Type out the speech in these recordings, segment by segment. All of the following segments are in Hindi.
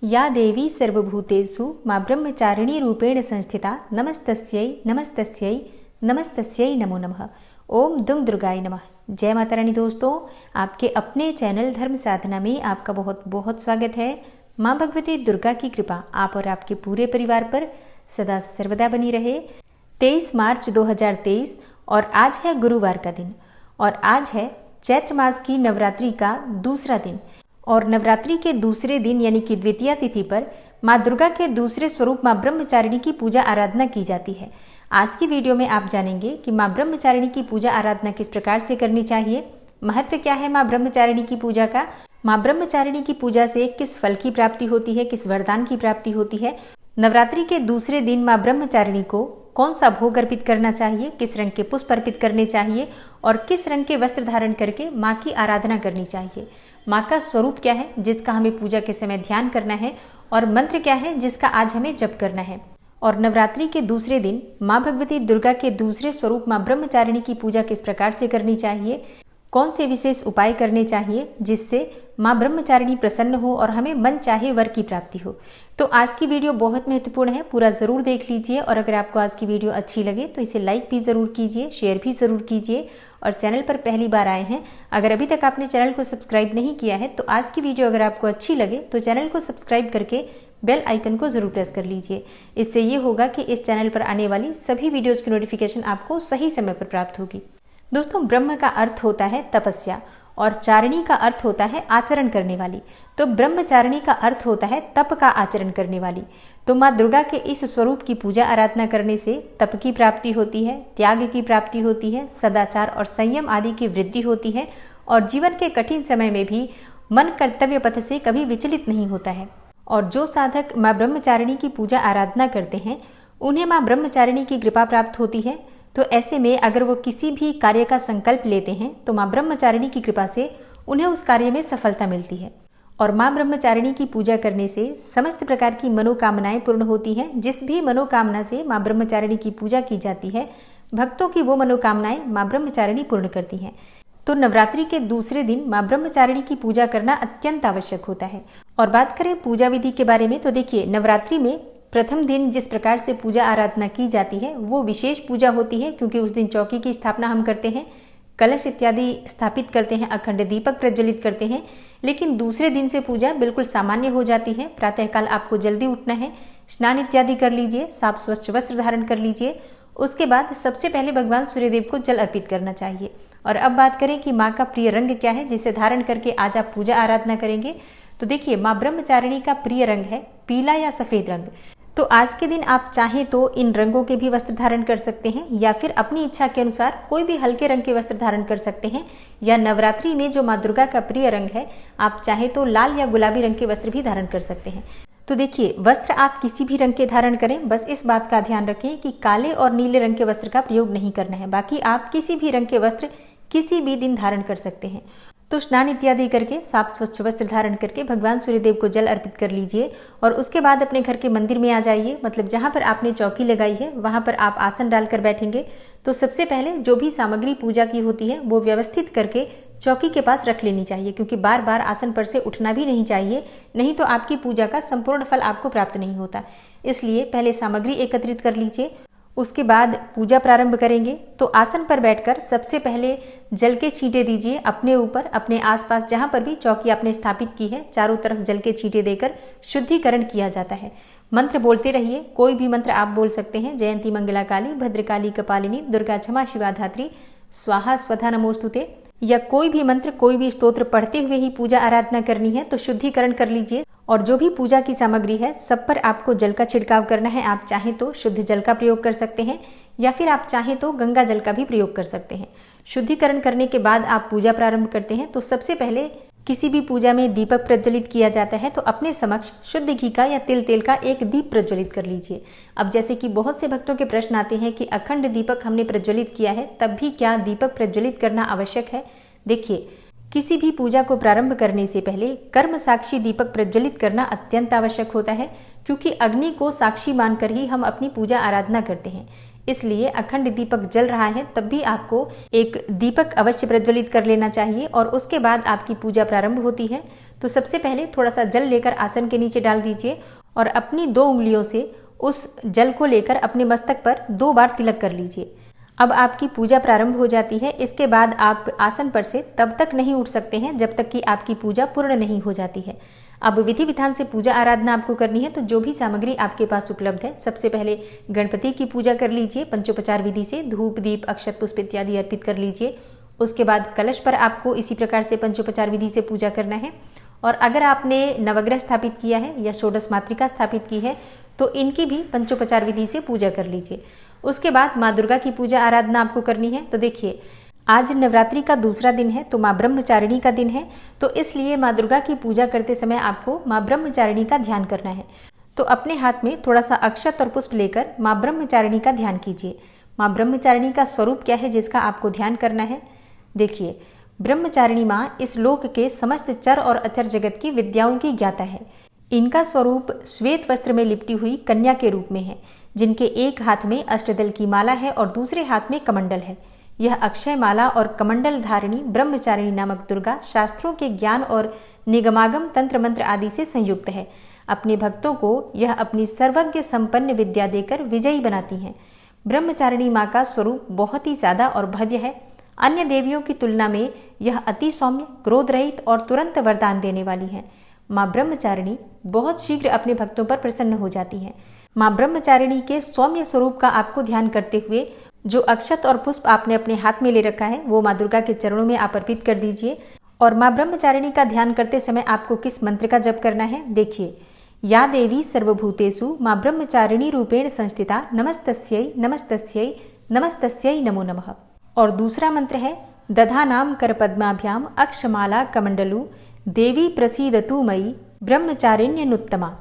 या देवी सर्वभूतेषु मां ब्रह्मचारिणी रूपेण संस्थिता नमस्तस्यै नमस्तस्यै नमस्तस्यै नमो नमः। ओम दुंग दुर्गाय नमः। जय माता रानी। दोस्तों, आपके अपने चैनल धर्म साधना में आपका बहुत बहुत स्वागत है। मां भगवती दुर्गा की कृपा आप और आपके पूरे परिवार पर सदा सर्वदा बनी रहे। 23 मार्च 2023 और आज है गुरुवार का दिन और आज है चैत्र मास की नवरात्रि का दूसरा दिन। और नवरात्रि के दूसरे दिन यानी कि द्वितीया तिथि पर माँ दुर्गा के दूसरे स्वरूप माँ ब्रह्मचारिणी की पूजा आराधना की जाती है। आज की वीडियो में आप जानेंगे कि माँ ब्रह्मचारिणी की पूजा आराधना किस प्रकार से करनी चाहिए, महत्व क्या है माँ ब्रह्मचारिणी की पूजा का, माँ ब्रह्मचारिणी की पूजा से किस फल की प्राप्ति होती है, किस वरदान की प्राप्ति होती है, नवरात्रि के दूसरे दिन माँ ब्रह्मचारिणी को कौन सा भोग अर्पित करना चाहिए, किस रंग के पुष्प अर्पित करने चाहिए और किस रंग के वस्त्र धारण करके माँ की आराधना करनी चाहिए, माँ का स्वरूप क्या है जिसका हमें पूजा के समय ध्यान करना है और मंत्र क्या है जिसका आज हमें जप करना है। और नवरात्रि के दूसरे दिन माँ भगवती दुर्गा के दूसरे स्वरूप माँ ब्रह्मचारिणी की पूजा किस प्रकार से करनी चाहिए, कौन से विशेष उपाय करने चाहिए जिससे माँ ब्रह्मचारिणी प्रसन्न हो और हमें मन चाहे वर की प्राप्ति हो। तो आज की वीडियो बहुत महत्वपूर्ण है, पूरा ज़रूर देख लीजिए। और अगर आपको आज की वीडियो अच्छी लगे तो इसे लाइक भी ज़रूर कीजिए, शेयर भी ज़रूर कीजिए। और चैनल पर पहली बार आए हैं, अगर अभी तक आपने चैनल को सब्सक्राइब नहीं किया है तो आज की वीडियो अगर आपको अच्छी लगे तो चैनल को सब्सक्राइब करके बेल आइकन को जरूर प्रेस कर लीजिए। इससे ये होगा कि इस चैनल पर आने वाली सभी वीडियोज़ की नोटिफिकेशन आपको सही समय पर प्राप्त होगी। दोस्तों, ब्रह्म का अर्थ होता है तपस्या और चारिणी का अर्थ होता है आचरण करने वाली। तो ब्रह्मचारिणी का अर्थ होता है तप का आचरण करने वाली। तो माँ दुर्गा के इस स्वरूप की पूजा आराधना करने से तप की प्राप्ति होती है, त्याग की प्राप्ति होती है, सदाचार और संयम आदि की वृद्धि होती है और जीवन के कठिन समय में भी मन कर्तव्य पथ से कभी विचलित नहीं होता है। और जो साधक माँ ब्रह्मचारिणी की पूजा आराधना करते हैं उन्हें माँ ब्रह्मचारिणी की कृपा प्राप्त होती है। तो ऐसे में अगर वो किसी भी कार्य का संकल्प लेते हैं तो माँ ब्रह्मचारिणी की कृपा से उन्हें उस कार्य में सफलता मिलती है। और माँ ब्रह्मचारिणी की पूजा करने से समस्त प्रकार की मनोकामनाएं पूर्ण होती हैं। जिस भी मनोकामना से माँ ब्रह्मचारिणी की पूजा की जाती है, भक्तों की वो मनोकामनाएं माँ ब्रह्मचारिणी पूर्ण करती हैं। तो नवरात्रि के दूसरे दिन माँ ब्रह्मचारिणी की पूजा करना अत्यंत आवश्यक होता है। और बात करें पूजा विधि के बारे में तो देखिए, नवरात्रि में प्रथम दिन जिस प्रकार से पूजा आराधना की जाती है वो विशेष पूजा होती है, क्योंकि उस दिन चौकी की स्थापना हम करते हैं, कलश इत्यादि स्थापित करते हैं, अखंड दीपक प्रज्वलित करते हैं। लेकिन दूसरे दिन से पूजा बिल्कुल सामान्य हो जाती है। प्रातःकाल आपको जल्दी उठना है, स्नान इत्यादि कर लीजिए, साफ स्वच्छ वस्त्र धारण कर लीजिए। उसके बाद सबसे पहले भगवान सूर्यदेव को जल अर्पित करना चाहिए। और अब बात करें कि माँ का प्रिय रंग क्या है जिसे धारण करके आज आप पूजा आराधना करेंगे। तो देखिए, माँ ब्रह्मचारिणी का प्रिय रंग है पीला या सफेद रंग। तो आज के दिन आप चाहें तो इन रंगों के भी वस्त्र धारण कर सकते हैं या फिर अपनी इच्छा के अनुसार कोई भी हल्के रंग के वस्त्र धारण कर सकते हैं। या नवरात्रि में जो माँ दुर्गा का प्रिय रंग है, आप चाहे तो लाल या गुलाबी रंग के वस्त्र भी धारण कर सकते हैं। तो देखिए, वस्त्र आप किसी भी रंग के धारण करें, बस इस बात का ध्यान रखें कि काले और नीले रंग के वस्त्र का प्रयोग नहीं करना है। बाकी आप किसी भी रंग के वस्त्र किसी भी दिन धारण कर सकते हैं। तो स्नान इत्यादि करके साफ स्वच्छ वस्त्र धारण करके भगवान सूर्यदेव को जल अर्पित कर लीजिए और उसके बाद अपने घर के मंदिर में आ जाइए। मतलब जहाँ पर आपने चौकी लगाई है वहाँ पर आप आसन डालकर बैठेंगे। तो सबसे पहले जो भी सामग्री पूजा की होती है वो व्यवस्थित करके चौकी के पास रख लेनी चाहिए, क्योंकि बार बार आसन पर से उठना भी नहीं चाहिए, नहीं तो आपकी पूजा का संपूर्ण फल आपको प्राप्त नहीं होता। इसलिए पहले सामग्री एकत्रित कर लीजिए, उसके बाद पूजा प्रारंभ करेंगे। तो आसन पर बैठकर सबसे पहले जल के छींटे दीजिए अपने ऊपर, अपने आसपास जहाँ पर भी चौकी आपने स्थापित की है चारों तरफ जल के छींटे देकर शुद्धिकरण किया जाता है। मंत्र बोलते रहिए, कोई भी मंत्र आप बोल सकते हैं। जयंती मंगला काली, भद्रकाली कपालिनी, दुर्गा क्षमा शिवा धात्री, स्वाहा स्वधा नमोस्तुते, या कोई भी मंत्र कोई भी स्तोत्र पढ़ते हुए ही पूजा आराधना करनी है। तो शुद्धिकरण कर लीजिए और जो भी पूजा की सामग्री है सब पर आपको जल का छिड़काव करना है। आप चाहें तो शुद्ध जल का प्रयोग कर सकते हैं या फिर आप चाहें तो गंगा जल का भी प्रयोग कर सकते हैं। शुद्धिकरण करने के बाद आप पूजा प्रारंभ करते हैं। तो सबसे पहले किसी भी पूजा में दीपक प्रज्वलित किया जाता है, तो अपने समक्ष शुद्ध घी का या तिल तेल का एक दीप प्रज्वलित कर लीजिए। अब जैसे कि बहुत से भक्तों के प्रश्न आते हैं कि अखंड दीपक हमने प्रज्वलित किया है, तब भी क्या दीपक प्रज्वलित करना आवश्यक है। देखिए, किसी भी पूजा को प्रारंभ करने से पहले कर्म साक्षी दीपक प्रज्वलित करना अत्यंत आवश्यक होता है, क्योंकि अग्नि को साक्षी मानकर ही हम अपनी पूजा आराधना करते हैं। इसलिए अखंड दीपक जल रहा है तब भी आपको एक दीपक अवश्य प्रज्वलित कर लेना चाहिए और उसके बाद आपकी पूजा प्रारंभ होती है। तो सबसे पहले थोड़ा सा जल लेकर आसन के नीचे डाल दीजिए और अपनी 2 उंगलियों से उस जल को लेकर अपने मस्तक पर 2 बार तिलक कर लीजिए। अब आपकी पूजा प्रारंभ हो जाती है। इसके बाद आप आसन पर से तब तक नहीं उठ सकते हैं जब तक कि आपकी पूजा पूर्ण नहीं हो जाती है। अब विधि विधान से पूजा आराधना आपको करनी है, तो जो भी सामग्री आपके पास उपलब्ध है, सबसे पहले गणपति की पूजा कर लीजिए। पंचोपचार विधि से धूप दीप अक्षत पुष्प इत्यादि अर्पित कर लीजिए। उसके बाद कलश पर आपको इसी प्रकार से पंचोपचार विधि से पूजा करना है। और अगर आपने नवग्रह स्थापित किया है या षोडश मातृका स्थापित की है तो इनकी भी पंचोपचार विधि से पूजा कर लीजिए। उसके बाद माँ दुर्गा की पूजा आराधना आपको करनी है। तो देखिए, आज नवरात्रि का दूसरा दिन है, तो माँ ब्रह्मचारिणी का दिन है, तो इसलिए माँ दुर्गा की पूजा करते समय आपको माँ ब्रह्मचारिणी का ध्यान करना है। तो अपने हाथ में थोड़ा सा अक्षत और पुष्प लेकर माँ ब्रह्मचारिणी का ध्यान कीजिए। माँ ब्रह्मचारिणी का स्वरूप क्या है जिसका आपको ध्यान करना है? देखिए, ब्रह्मचारिणी माँ इस लोक के समस्त चर और अचर जगत की विद्याओं की ज्ञाता है। इनका स्वरूप श्वेत वस्त्र में लिपटी हुई कन्या के रूप में है, जिनके एक हाथ में अष्टदल की माला है और दूसरे हाथ में कमंडल है। यह अक्षय माला और कमंडल धारिणी ब्रह्मचारिणी नामक दुर्गा शास्त्रों के ज्ञान और निगमागम तंत्र मंत्र आदि से संयुक्त है। अपने भक्तों को यह अपनी सर्वज्ञ संपन्न विद्या देकर विजयी बनाती हैं। ब्रह्मचारिणी माँ का स्वरूप बहुत ही ज्यादा और भव्य है। अन्य देवियों की तुलना में यह अति सौम्य, क्रोध रहित और तुरंत वरदान देने वाली है। माँ ब्रह्मचारिणी बहुत शीघ्र अपने भक्तों पर प्रसन्न हो जाती हैं। माँ ब्रह्मचारिणी के सौम्य स्वरूप का आपको ध्यान करते हुए जो अक्षत और पुष्प आपने अपने हाथ में ले रखा है वो माँ दुर्गा के चरणों में आप अर्पित कर दीजिए। और माँ ब्रह्मचारिणी का ध्यान करते समय आपको किस मंत्र का जप करना है? देखिए, या देवी सर्वभूतेषु माँ ब्रह्मचारिणी रूपेण संस्थिता नमस्तस्यै नमस्तस्यै नमस्तस्यै नमो नमः। और दूसरा मंत्र है दधानाम कर पद्माभ्याम अक्षमाला कमंडलु देवी प्रसीदतु मयि ब्रह्मचारिण्यनुत्तमा।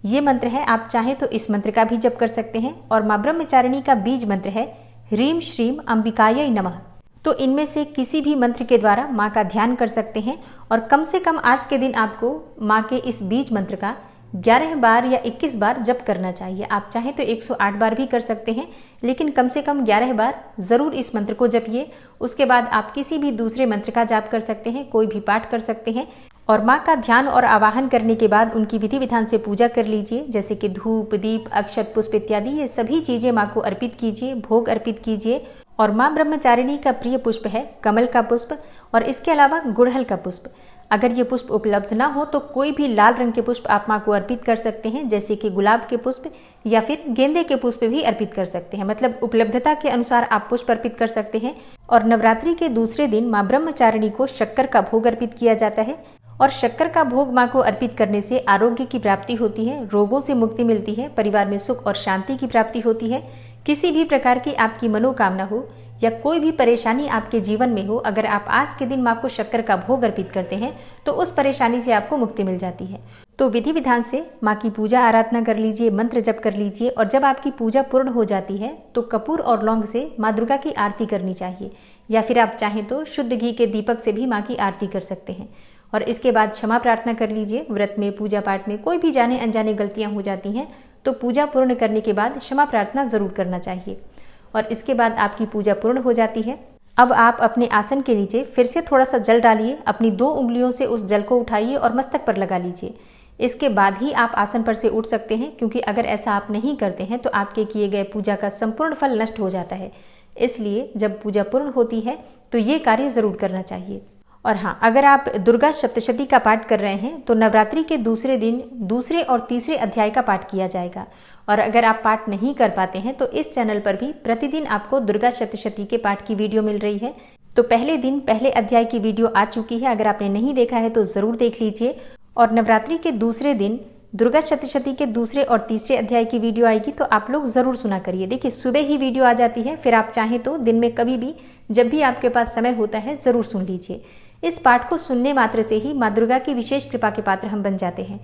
ये मंत्र है, आप चाहें तो इस मंत्र का भी जप कर सकते हैं। और माँ ब्रह्मचारिणी का बीज मंत्र है ह्रीम श्रीम अंबिकायै नमः। तो इनमें से किसी भी मंत्र के द्वारा माँ का ध्यान कर सकते हैं। और कम से कम आज के दिन आपको माँ के इस बीज मंत्र का 11 बार या 21 बार जप करना चाहिए। आप चाहें तो 108 बार भी कर सकते हैं, लेकिन कम से कम 11 बार जरूर इस मंत्र को जपिए। उसके बाद आप किसी भी दूसरे मंत्र का जाप कर सकते हैं, कोई भी पाठ कर सकते हैं। और माँ का ध्यान और आवाहन करने के बाद उनकी विधि विधान से पूजा कर लीजिए, जैसे कि धूप दीप अक्षत पुष्प इत्यादि ये सभी चीजें माँ को अर्पित कीजिए, भोग अर्पित कीजिए। और माँ ब्रह्मचारिणी का प्रिय पुष्प है कमल का पुष्प और इसके अलावा गुड़हल का पुष्प। अगर ये पुष्प उपलब्ध ना हो तो कोई भी लाल रंग के पुष्प आप माँ को अर्पित कर सकते हैं, जैसे कि गुलाब के पुष्प या फिर गेंदे के पुष्प भी अर्पित कर सकते हैं। मतलब उपलब्धता के अनुसार आप पुष्प अर्पित कर सकते हैं। और नवरात्रि के दूसरे दिन माँ ब्रह्मचारिणी को शक्कर का भोग अर्पित किया जाता है। और शक्कर का भोग माँ को अर्पित करने से आरोग्य की प्राप्ति होती है, रोगों से मुक्ति मिलती है, परिवार में सुख और शांति की प्राप्ति होती है। किसी भी प्रकार की आपकी मनोकामना हो या कोई भी परेशानी आपके जीवन में हो, अगर आप आज के दिन माँ को शक्कर का भोग अर्पित करते हैं तो उस परेशानी से आपको मुक्ति मिल जाती है। तो विधि विधान से माँ की पूजा आराधना कर लीजिए, मंत्र जप कर लीजिए। और जब आपकी पूजा पूर्ण हो जाती है तो कपूर और लौंग से माँ दुर्गा की आरती करनी चाहिए, या फिर आप चाहें तो शुद्ध घी के दीपक से भी माँ की आरती कर सकते हैं। और इसके बाद क्षमा प्रार्थना कर लीजिए। व्रत में, पूजा पाठ में कोई भी जाने अनजाने गलतियां हो जाती हैं तो पूजा पूर्ण करने के बाद क्षमा प्रार्थना जरूर करना चाहिए। और इसके बाद आपकी पूजा पूर्ण हो जाती है। अब आप अपने आसन के नीचे फिर से थोड़ा सा जल डालिए, अपनी 2 उंगलियों से उस जल को उठाइए और मस्तक पर लगा लीजिए। इसके बाद ही आप आसन पर से उठ सकते हैं, क्योंकि अगर ऐसा आप नहीं करते हैं तो आपके किए गए पूजा का संपूर्ण फल नष्ट हो जाता है। इसलिए जब पूजा पूर्ण होती है तो ये कार्य जरूर करना चाहिए। और हाँ, अगर आप दुर्गा सप्तशती का पाठ कर रहे हैं तो नवरात्रि के दूसरे दिन दूसरे और तीसरे अध्याय का पाठ किया जाएगा। और अगर आप पाठ नहीं कर पाते हैं तो इस चैनल पर भी प्रतिदिन आपको दुर्गा सप्तशती के पाठ की वीडियो मिल रही है। तो पहले दिन पहले अध्याय की वीडियो आ चुकी है, अगर आपने नहीं देखा है तो जरूर देख लीजिए। और नवरात्रि के दूसरे दिन दुर्गा सप्तशती के दूसरे और तीसरे अध्याय की वीडियो आएगी, तो आप लोग जरूर सुना करिए। देखिए, सुबह ही वीडियो आ जाती है, फिर आप चाहें तो दिन में कभी भी जब भी आपके पास समय होता है जरूर सुन लीजिए। इस पाठ को सुनने मात्र से ही माँ दुर्गा की विशेष कृपा के पात्र हम बन जाते हैं।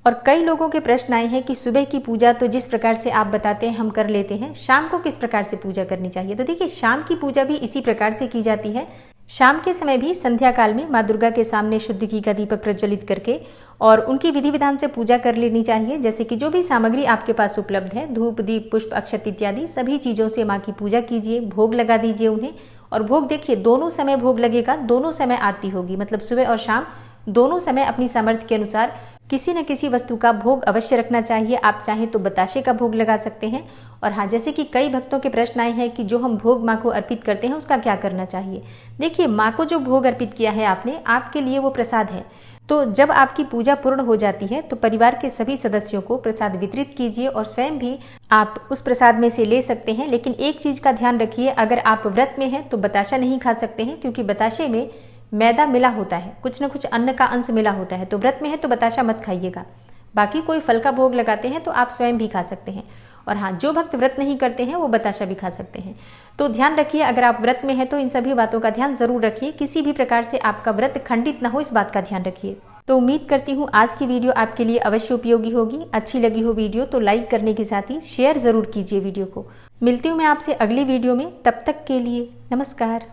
और कई लोगों के प्रश्न आए हैं कि सुबह की पूजा तो जिस प्रकार से आप बताते हैं हम कर लेते हैं, शाम को किस प्रकार से पूजा करनी चाहिए? तो देखिए, शाम की पूजा भी इसी प्रकार से की जाती है। शाम के समय भी संध्या काल में माँ दुर्गा के सामने शुद्ध घी का दीपक प्रज्वलित करके और उनकी विधि विधान से पूजा कर लेनी चाहिए। जैसे कि जो भी सामग्री आपके पास उपलब्ध है, धूप दीप पुष्प अक्षत इत्यादि सभी चीजों से माँ की पूजा कीजिए, भोग लगा दीजिए उन्हें। और भोग देखिए, दोनों समय भोग लगेगा, दोनों समय आरती होगी, मतलब सुबह और शाम दोनों समय अपनी सामर्थ्य के अनुसार किसी न किसी वस्तु का भोग अवश्य रखना चाहिए। आप चाहें तो बताशे का भोग लगा सकते हैं। और हाँ, जैसे कि कई भक्तों के प्रश्न आए हैं कि जो हम भोग माँ को अर्पित करते हैं उसका क्या करना चाहिए। देखिए, माँ को जो भोग अर्पित किया है आपने, आपके लिए वो प्रसाद है। तो जब आपकी पूजा पूर्ण हो जाती है तो परिवार के सभी सदस्यों को प्रसाद वितरित कीजिए और स्वयं भी आप उस प्रसाद में से ले सकते हैं। लेकिन एक चीज का ध्यान रखिए, अगर आप व्रत में हैं तो बताशा नहीं खा सकते हैं, क्योंकि बताशे में मैदा मिला होता है, कुछ न कुछ अन्न का अंश मिला होता है। तो व्रत में है तो बताशा मत खाइएगा। बाकी कोई फल का भोग लगाते हैं तो आप स्वयं भी खा सकते हैं। और हाँ, जो भक्त व्रत नहीं करते हैं वो बताशा भी खा सकते हैं। तो ध्यान रखिए, अगर आप व्रत में हैं तो इन सभी बातों का ध्यान जरूर रखिए, किसी भी प्रकार से आपका व्रत खंडित ना हो, इस बात का ध्यान रखिए। तो उम्मीद करती हूँ आज की वीडियो आपके लिए अवश्य उपयोगी होगी। अच्छी लगी हो वीडियो तो लाइक करने के साथ ही शेयर जरूर कीजिए वीडियो को। मिलती हूँ मैं आपसे अगली वीडियो में, तब तक के लिए नमस्कार।